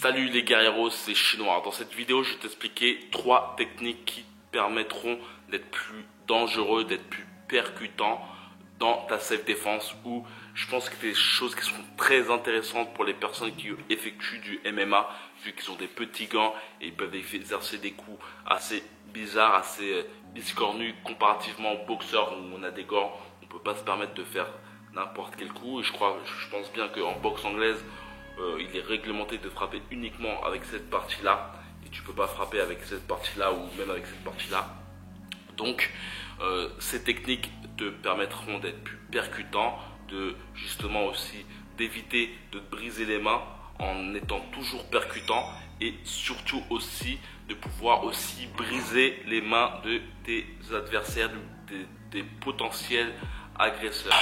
Salut les guerrieros, c'est Chinois. Dans cette vidéo, je vais t'expliquer 3 techniques qui permettront d'être plus dangereux, d'être plus percutant dans ta self-défense, où je pense que c'est des choses qui sont très intéressantes pour les personnes qui effectuent du MMA, vu qu'ils ont des petits gants et ils peuvent exercer des coups assez bizarres, assez biscornus comparativement aux boxeurs où on a des gants, on ne peut pas se permettre de faire n'importe quel coup. Et je pense bien qu'en boxe anglaise, il est réglementé de frapper uniquement avec cette partie-là et tu peux pas frapper avec cette partie-là ou même avec cette partie-là. Donc ces techniques te permettront d'être plus percutant, de justement aussi d'éviter de te briser les mains en étant toujours percutant et surtout aussi de pouvoir aussi briser les mains de tes adversaires, des potentiels agresseurs.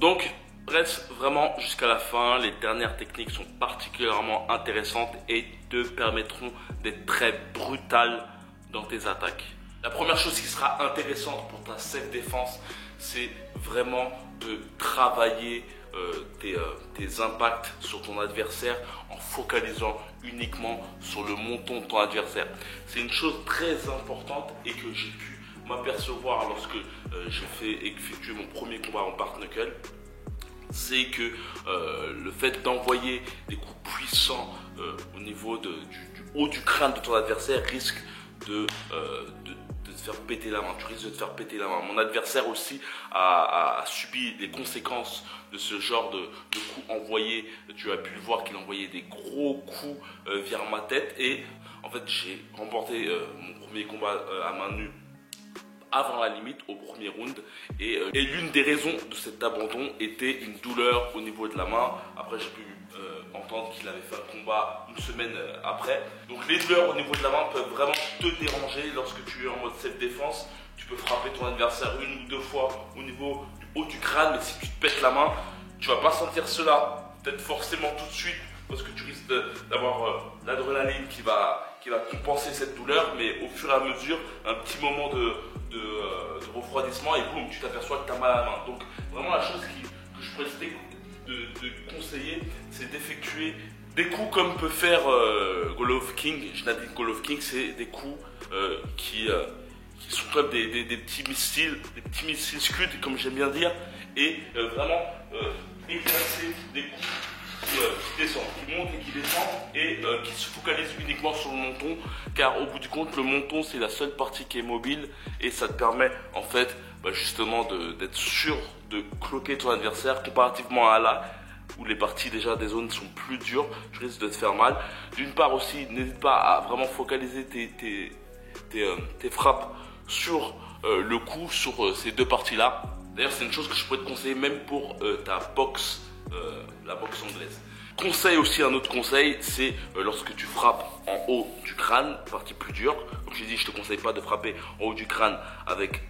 Donc reste vraiment jusqu'à la fin, les dernières techniques sont particulièrement intéressantes et te permettront d'être très brutal dans tes attaques. La première chose qui sera intéressante pour ta self-défense, c'est vraiment de travailler tes impacts sur ton adversaire en focalisant uniquement sur le menton de ton adversaire. C'est une chose très importante et que j'ai pu m'apercevoir lorsque j'ai fait effectuer mon premier combat en bare knuckle. C'est que le fait d'envoyer des coups puissants au niveau du haut du crâne de ton adversaire risque de te faire péter la main. Tu risques de te faire péter la main. Mon adversaire aussi a subi les conséquences de ce genre de coups envoyés. Tu as pu le voir qu'il envoyait des gros coups vers ma tête. Et en fait, j'ai remporté mon premier combat à main nue avant la limite, au premier round, et l'une des raisons de cet abandon était une douleur au niveau de la main. Après j'ai pu entendre qu'il avait fait un combat une semaine après. Donc les douleurs au niveau de la main peuvent vraiment te déranger lorsque tu es en mode self-défense. Tu peux frapper ton adversaire 1 ou 2 fois au niveau du haut du crâne, mais si tu te pètes la main, tu vas pas sentir cela peut-être forcément tout de suite, parce que tu risques d'avoir l'adrénaline qui va compenser cette douleur, mais au fur et à mesure, un petit moment de refroidissement et boum, tu t'aperçois que tu as mal à la main. Donc vraiment la chose que je pourrais de conseiller, c'est d'effectuer des coups comme peut faire Golovkin. Gennady Golovkin, c'est des coups qui sont comme des petits missiles, scud comme j'aime bien dire, et vraiment exercer des coups qui descendent, qui montent et qui descendent et qui se focalisent uniquement sur le menton, car au bout du compte le menton c'est la seule partie qui est mobile et ça te permet en fait justement d'être sûr de cloquer ton adversaire comparativement à là où les parties déjà des zones sont plus dures, tu risques de te faire mal. D'une part aussi, n'hésite pas à vraiment focaliser tes frappes sur le cou, sur ces deux parties là. D'ailleurs c'est une chose que je pourrais te conseiller même pour ta boxe, la boxe anglaise. Un autre conseil, c'est lorsque tu frappes en haut du crâne, partie plus dure. Comme je l'ai dit, je ne te conseille pas de frapper en haut du crâne avec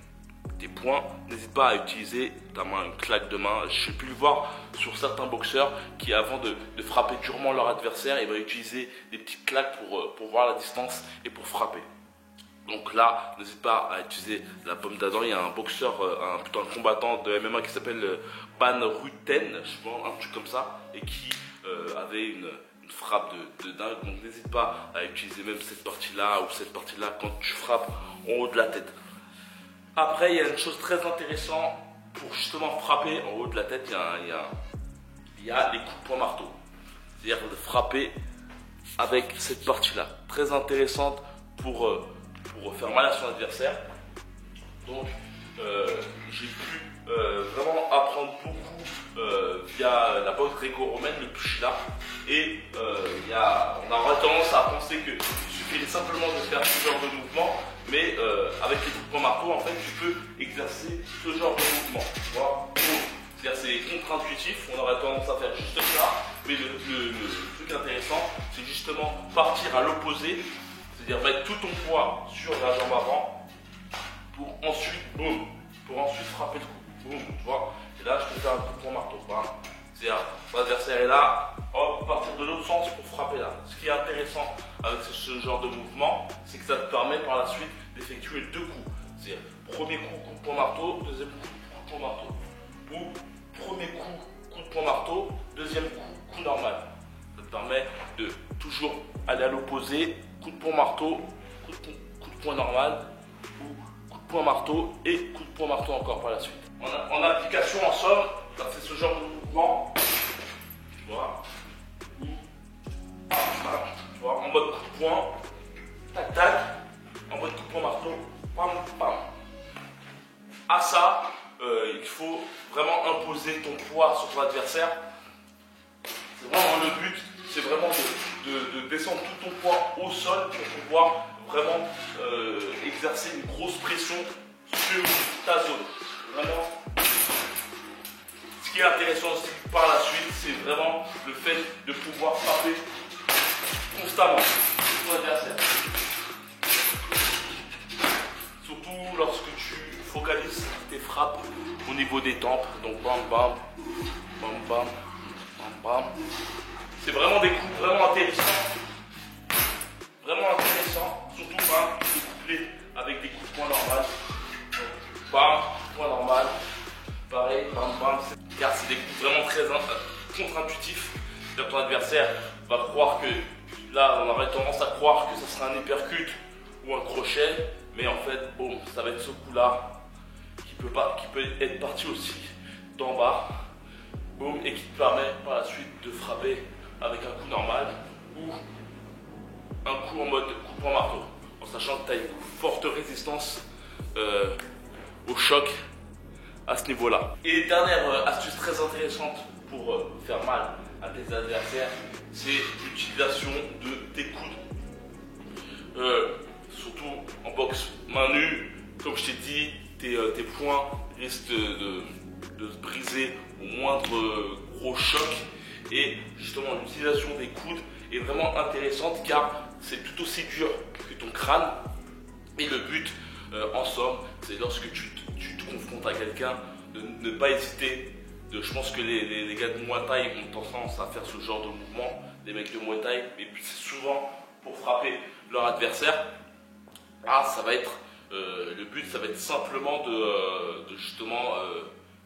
tes poings. N'hésite pas à utiliser ta main, une claque de main. J'ai pu le voir sur certains boxeurs qui, avant de frapper durement leur adversaire, ils vont utiliser des petites claques pour voir la distance et pour frapper. Donc là, n'hésite pas à utiliser la pomme d'Adam. Il y a un boxeur, plutôt un combattant de MMA qui s'appelle Van Rutten, je pense, un truc comme ça, et qui avait une frappe de dingue. Donc n'hésite pas à utiliser même cette partie-là ou cette partie-là quand tu frappes en haut de la tête. Après, il y a une chose très intéressante pour justement frapper en haut de la tête. Il y a les coups de poing marteau. C'est-à-dire de frapper avec cette partie-là. Très intéressante pour faire mal à son adversaire. Donc j'ai pu vraiment apprendre beaucoup via la boxe gréco-romaine, le pugilat, et on aura tendance à penser qu'il suffit simplement de faire ce genre de mouvement, mais avec les coups de poing marteau en fait tu peux exercer ce genre de mouvement. Voilà. C'est-à-dire c'est contre-intuitif, on aurait tendance à faire juste ça, mais le truc intéressant c'est justement partir à l'opposé. C'est-à-dire mettre tout ton poids sur la jambe avant pour ensuite, boum, frapper le coup. Boum, tu vois. Et là, je peux faire un coup de poing marteau. Voilà. C'est-à-dire, mon adversaire est là, hop, partir de l'autre sens pour frapper là. Ce qui est intéressant avec ce genre de mouvement, c'est que ça te permet par la suite d'effectuer 2 coups. C'est-à-dire, premier coup de poing marteau, deuxième coup de poing marteau. Ou premier coup de poing marteau, deuxième coup normal. Ça te permet de toujours aller à l'opposé, coup de poing marteau, coup de poing normal, ou coup de poing marteau et coup de poing marteau encore par la suite. En application, en somme, c'est ce genre de mouvement, tu vois, tu vois, en mode coup de poing, tac tac, en mode coup de poing marteau, pam pam. À ça, il faut vraiment imposer ton poids sur ton adversaire. C'est vraiment le but, c'est vraiment de descendre tout ton poids au sol pour pouvoir vraiment exercer une grosse pression sur ta zone. Vraiment. Ce qui est intéressant aussi par la suite, c'est vraiment le fait de pouvoir frapper constamment ton adversaire. Surtout lorsque tu focalises tes frappes au niveau des tempes. Donc bam bam, bam bam, bam bam. C'est vraiment des coups vraiment intéressants. Vraiment intéressants. Surtout bam, de coupler avec des coups de poing normaux. Donc bam, point normal. Pareil, bam bam. Car c'est des coups vraiment très contre-intuitifs. Ton adversaire va croire que là, on aurait tendance à croire que ça sera un uppercut ou un crochet, mais en fait, bon, ça va être ce coup-là qui peut être parti aussi d'en bas, boum, et qui te permet par la suite de frapper avec un coup normal ou un coup en mode coup de poing marteau, en sachant que tu as une forte résistance au choc à ce niveau-là. Et dernière astuce très intéressante pour faire mal à tes adversaires, c'est l'utilisation de tes coudes. Surtout en boxe main nue, comme je t'ai dit, tes poings risquent de se briser au moindre gros choc. Et justement, l'utilisation des coudes est vraiment intéressante car c'est tout aussi dur que ton crâne. Et le but, en somme, c'est lorsque tu te confrontes à quelqu'un, de ne pas hésiter. Je pense que les gars de Muay Thai ont tendance à faire ce genre de mouvement, les mecs de Muay Thai, mais c'est souvent pour frapper leur adversaire. Ça va être le but, ça va être simplement de justement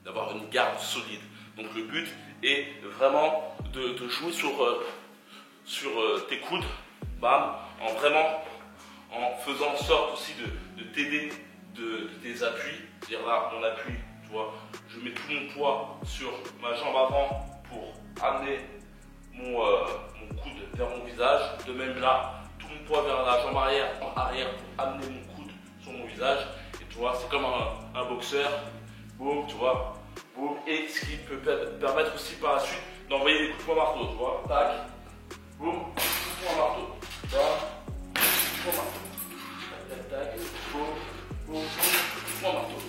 d'avoir une garde solide. Donc le but est vraiment de jouer sur tes coudes, bam, en faisant en sorte aussi de t'aider de tes appuis. C'est-à-dire là, mon appui, tu vois, je mets tout mon poids sur ma jambe avant pour amener mon coude vers mon visage. De même là, tout mon poids vers la jambe arrière pour amener mon coude sur mon visage. Et tu vois, c'est comme un boxeur. Boum, tu vois. Boum. Et ce qui peut permettre aussi par la suite d'envoyer des coups de poing marteau. Tu vois, tac. Boum. Coup de poing marteau. Coup de poing marteau. Tac, tac, tac. Boum. Boum. Boum. Coup de poing marteau.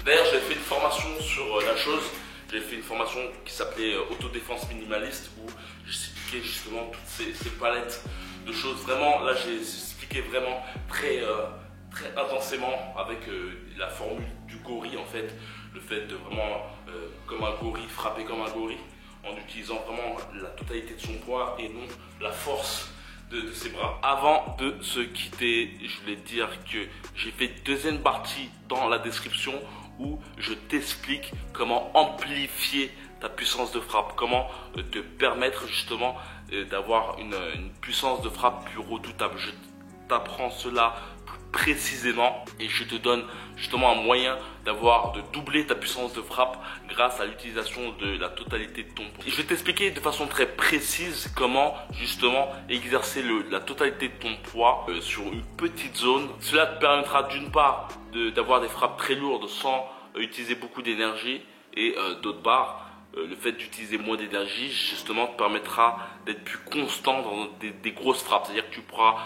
D'ailleurs, j'ai fait une formation sur la chose. J'ai fait une formation qui s'appelait Autodéfense minimaliste où j'expliquais justement toutes ces palettes de choses. Vraiment, là, j'ai expliqué vraiment très intensément avec la formule du gorille en fait. Le fait de vraiment, comme un gorille, frapper comme un gorille en utilisant vraiment la totalité de son poids et non la force de ses bras. Avant de se quitter, je voulais dire que j'ai fait une deuxième partie dans la description où je t'explique comment amplifier ta puissance de frappe, comment te permettre justement d'avoir une puissance de frappe plus redoutable. Je t'apprends cela plus précisément et je te donne justement un moyen de doubler ta puissance de frappe grâce à l'utilisation de la totalité de ton poids. Et je vais t'expliquer de façon très précise comment justement exercer la totalité de ton poids sur une petite zone. Cela te permettra d'une part d'avoir des frappes très lourdes sans utiliser beaucoup d'énergie et d'autre part le fait d'utiliser moins d'énergie justement te permettra d'être plus constant dans des grosses frappes. C'est-à-dire que tu pourras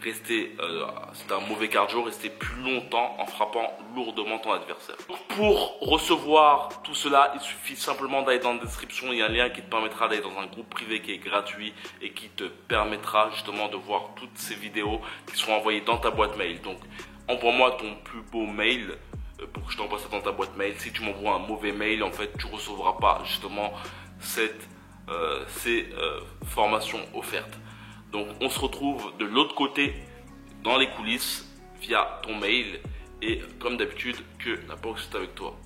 rester, c'est un mauvais cardio, rester plus longtemps en frappant lourdement ton adversaire. Pour recevoir tout cela, il suffit simplement d'aller dans la description. Il y a un lien qui te permettra d'aller dans un groupe privé qui est gratuit et qui te permettra justement de voir toutes ces vidéos qui seront envoyées dans ta boîte mail. Donc envoie-moi ton plus beau mail pour que je t'envoie ça dans ta boîte mail. Si tu m'envoies un mauvais mail, en fait, tu ne recevras pas justement ces formations offertes. Donc, on se retrouve de l'autre côté, dans les coulisses, via ton mail. Et comme d'habitude, que la boxe est avec toi.